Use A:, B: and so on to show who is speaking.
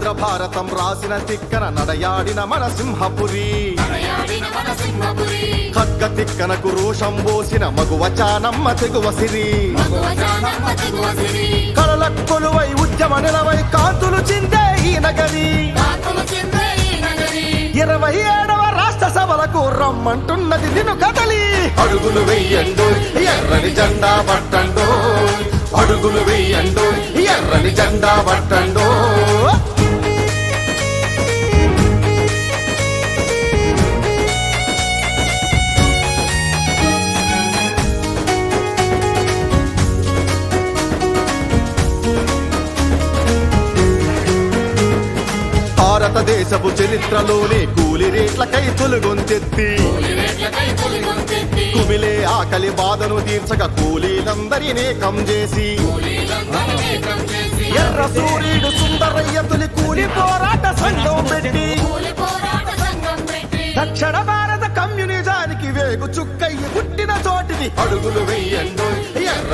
A: ఆంధ్ర భారతం రాసిన తిక్కన నడయాడిన మన సింహపురి ఖడ్గ తిక్కనకు రోషం పోసిన మగువచానమ్మ తెగువ సిరి కళల కొలువై ఉద్యమ నిలవై కాంతులు చిందే ఈ నగరి 27వ రాష్ట్ర సభలకు రమ్మంటున్నది నిన్ను కదలి అడుగులు వెయ్యండు ఎర్రని జెండా పట్టండు అడుగులు వెయ్యండు ఎర్రని జెండా పట్టండు భారతదేశపు చరిత్రలోని కూలి రేట్లకై తొలుగొంతెత్తి కుమిలే ఆకలి బాధను తీర్చక కూలీలందరినీ కం చేసి ఎర్ర సూర్యుడు సుందరయ్య తొలి కూలి పోరాట సంఘం పెట్టి దక్షిణ భారత కమ్యూనిజానికి వేగు చుక్కయ్యి పుట్టిన చోటిని అడుగులు వెయ్యండు ఎర్రని